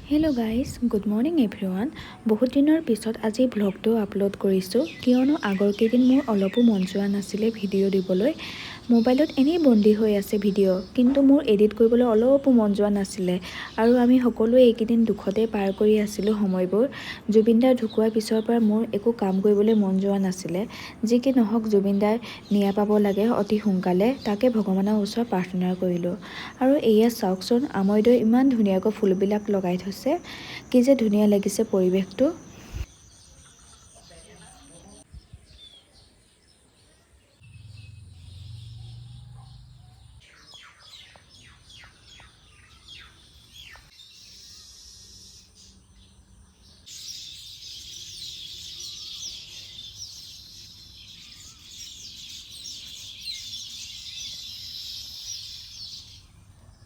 Hello' guys, good morning everyone. বহুত দিনৰ পিছত আজি ভ্লগটো আপলোড কৰিছোঁ, কিয়নো আগৰ কেইদিন মোৰ অলপো মন যোৱা নাছিলে ভিডিঅ' দিবলৈ। মোবাইলত এনেই বন্দী হৈ আছে ভিডিঅ', কিন্তু মোৰ এডিট কৰিবলৈ অলপো মন যোৱা নাছিলে। আৰু আমি সকলোৱে এইকেইদিন দুখতে পাৰ কৰি আছিলোঁ সময়বোৰ। জুবিনদাৰ ঢুকোৱাৰ পিছৰ পৰা মোৰ একো কাম কৰিবলৈ মন যোৱা নাছিলে। যি কি নহওক, জুবিনদাৰ নিয়া পাব লাগে অতি সোনকালে, তাকে ভগৱানৰ ওচৰত প্ৰাৰ্থনা কৰিলোঁ। আৰু এয়া চাওকচোন, আমৈদৈ ইমান ধুনীয়াকৈ ফুলবিলাক লগাই থৈছে। কি যে ধুনীয়া লাগিছে পৰিৱেশটো।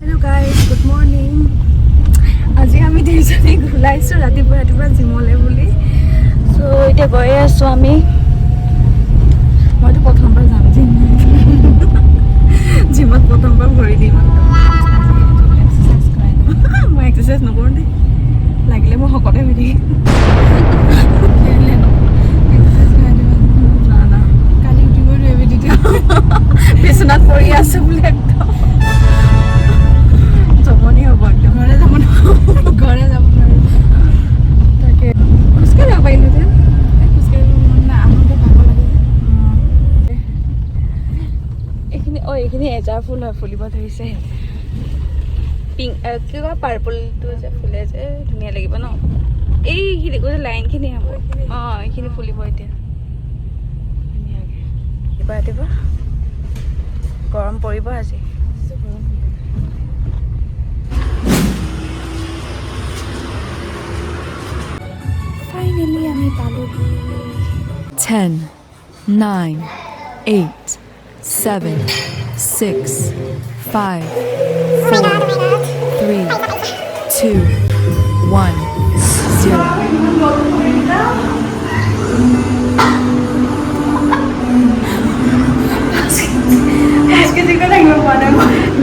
Hello' guys, good morning. আজি আমি দুইজনী ওলাইছোঁ ৰাতিপুৱা জিমলৈ বুলি। চ' এতিয়া গৈয়ে আছোঁ আমি। মইতো প্ৰথমবাৰ যাম জিমত প্ৰথমবাৰ ভৰি দিম। মই এক্সাৰচাইজ নকৰোঁ দেই, লাগিলে মই শকতে হৈ থাকিম। কালি উঠিবই নোৱাৰিবি তেতিয়া, বিচনাত পৰি আছোঁ বোলে একদম জমনি হ'ব। একদম ঘৰে যাব নোৱাৰিম। তাকে খোজকাঢ়ি যাব পাৰিলোঁ যে, খোজকাঢ়িব মন নাই, আহোঁতে ভাগ লাগে যে। এইখিনি এজাৰ ফুল হয়, ফুলিব ধৰিছে। পিংক কি কয়, পাৰ্পলটো যে ফুলে যে ধুনীয়া লাগিব ন। এইখিনি লাইনখিনি হ'ব। এইখিনি ফুলিব এতিয়া ধুনীয়াকৈ। ৰাতিপুৱা গৰম পৰিব আজি। ফাইনেলি আমি পালোহি। 10, 9, 8, 7, 6, 5, 4, 3, 2, 1, 0.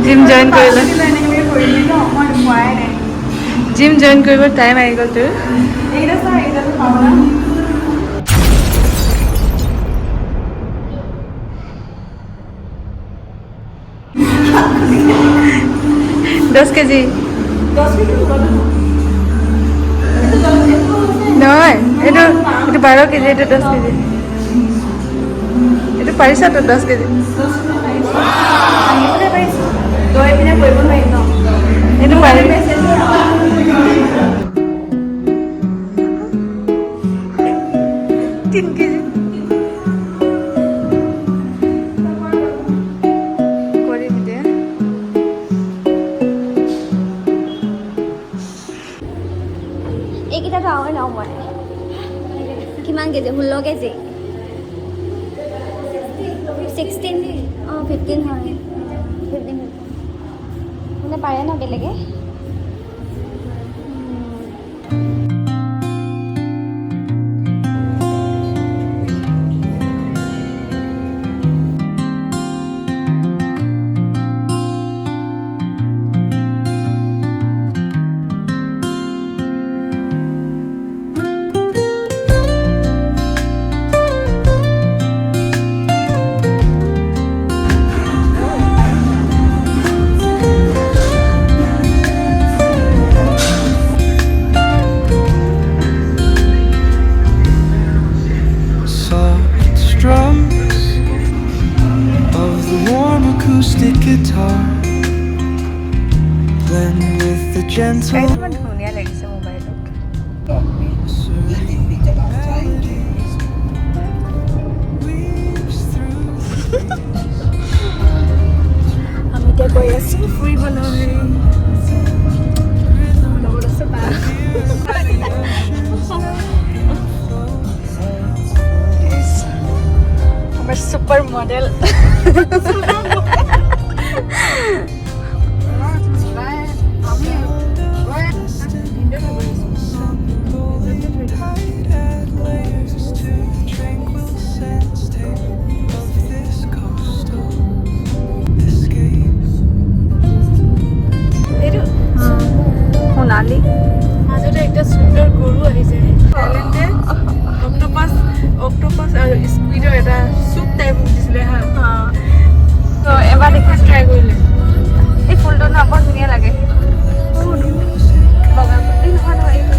জিম জইন কৰিলোঁ। জিম জইন কৰিব টাইম আহি গ'ল তোৰ। দহ কেজি নহয়, এইটো 12 কেজি, এইটো 10 কেজি। এইটো পাৰিছ তো 10 কেজি। এইটো পাৰি। 3 কেজি কৰিবি দে। এইকেইটাতো আৰু নাও মই কিমান কেজি 16 কেজি 16 15 হয় 15 মানে পাৰে ন বেলেগে Acoustic guitar blend with the gentle ইমান ধুনীয়া লাগিছে মোবাইলত। আমি এতিয়া গৈ আছোঁ ফুৰিবলৈ। লগত আছে বা। আমাৰ সুপাৰ মডেল। সোণালী মাজতে একটা সুন্দৰ গৰু আহিছে থাইলেণ্ডে অক্টোপাছ আৰু স্কুইডৰ এটা চুপ টাইপ দিছিলে হা তো এবাৰ দেখিছোঁ ট্ৰাই কৰিলে এই ফুলটো ন বৰ ধুনীয়া লাগে বগা ফুল এই নহয় নহয় এইটো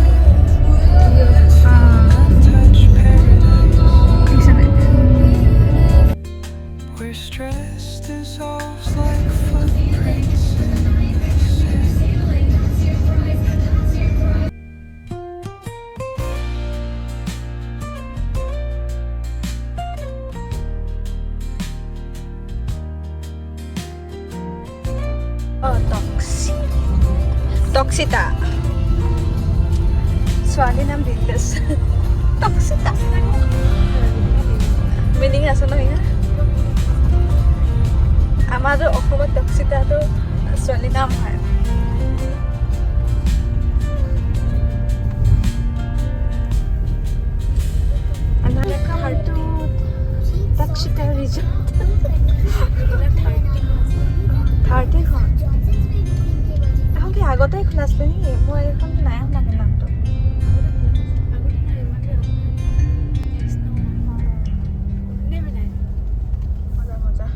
touch paradise দেখিছে নাই where stress dissolves like footprints in the sand. টক্সিতা ছোৱালীৰ নাম দিল্লেছ টক্সিতা মিনিং আছে ন ইয়াৰ আমাৰ অসমত টক্সিতাটো ছোৱালীৰ নাম হয় টক্সিতা ৰিজৰ্ট 30 খন এখন কি আগতেই খোলা আছিলে নেকি মই এইখন নাই শুনা নামটো মজা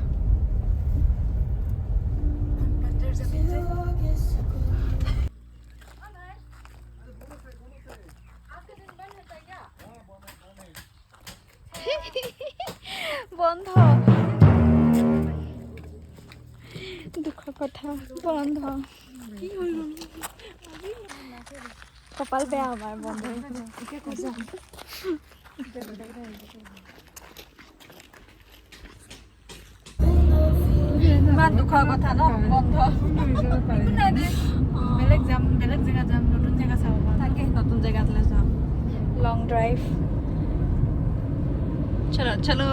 বন্ধ দুখৰ কথা বন্ধ কপাল বেয়া আমাৰ বন্ধ ইমান দুখৰ কথা ন বন্ধ বেলেগ জেগা যাম নতুন জেগা চাব পাম তাকে নতুন জেগাতলৈ যাম লং ড্ৰাইভ চলো চলো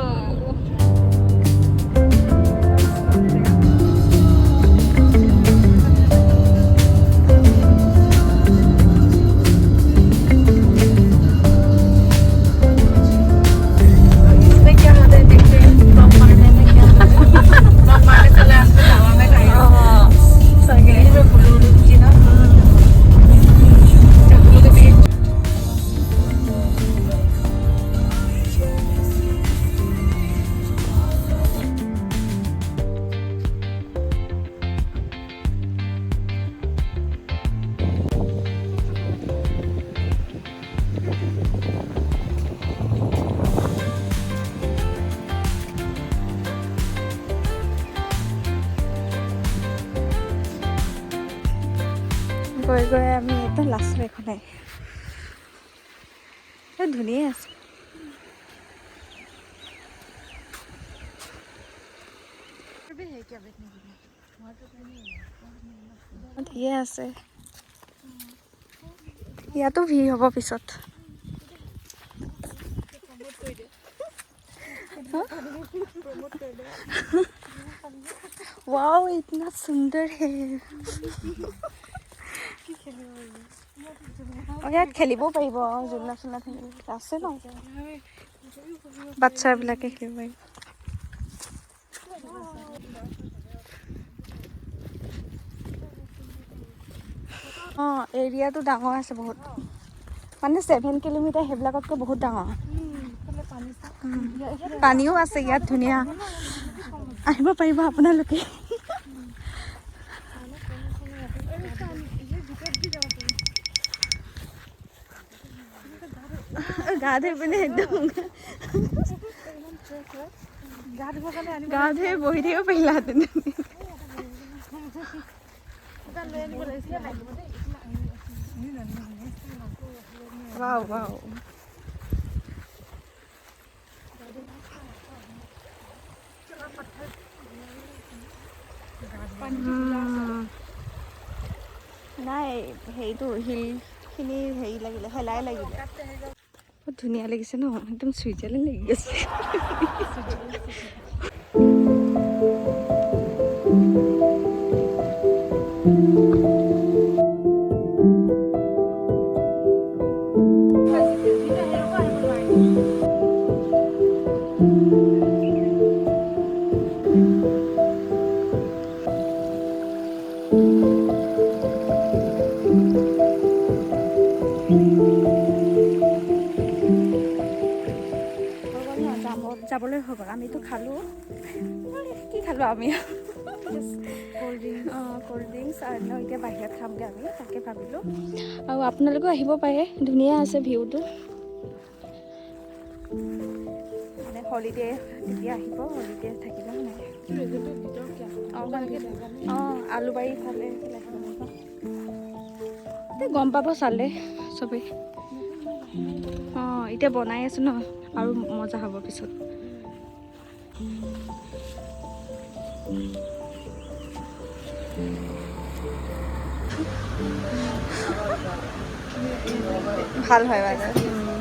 গৈ গৈ আমি একদম লাষ্টৰ এখনে ধুনীয়া আছে ধুনীয়া আছে ইয়াতো ভিৰ হ'ব পিছত वाओ इतना सुंदर है ইয়াত খেলিব পাৰিব জুলনা চুলনা থাকিব আছে ন বাচ্চাবিলাকে খেলিব পাৰিব অঁ এৰিয়াটো ডাঙৰ আছে বহুত মানে 7 কিলোমিটাৰ সেইবিলাকতকৈ বহুত ডাঙৰ পানীও আছে ইয়াত ধুনীয়া আহিব পাৰিব আপোনালোকে গা ধুই পিনে একদম গা ধুই বহি থাকিব পাৰিলাহেঁতেন ৱাও ৱাও নাই হেৰিটো হিলখিনি হেৰি লাগিলে হেলাই লাগিলে বহুত ধুনীয়া লাগিছে ন একদম চুইজাৰলেণ্ড লাগি গৈছে যাবলৈ হৈ গ'ল আমিতো খালোঁ কি খালোঁ আমি ক'ল্ড ড্ৰিংকছ আৰু এতিয়া বাহিৰত খামগৈ আমি তাকে ভাবিলোঁ আৰু আপোনালোকেও আহিব পাৰে ধুনীয়া আছে ভিউটো মানে হলিডে তেতিয়া আহিব হলিডে থাকিলে আলুবাৰী ফালে গম পাব চালে চবেই এতিয়া বনাই আছোঁ ন আৰু মজা হ'ব পিছত ভাল হয় বাৰু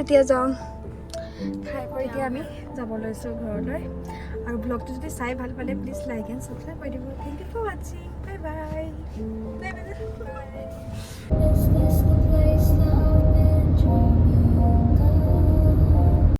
এতিয়া যাওঁ খাই কৰি এতিয়া আমি যাব লৈছোঁ ঘৰলৈ আৰু ব্লগটো যদি চাই ভাল পালে প্লিজ লাইক এণ্ড ছাবস্ক্ৰাইব কৰি দিব থেংক ইউ ফৰ ৱাচিং বাই বাই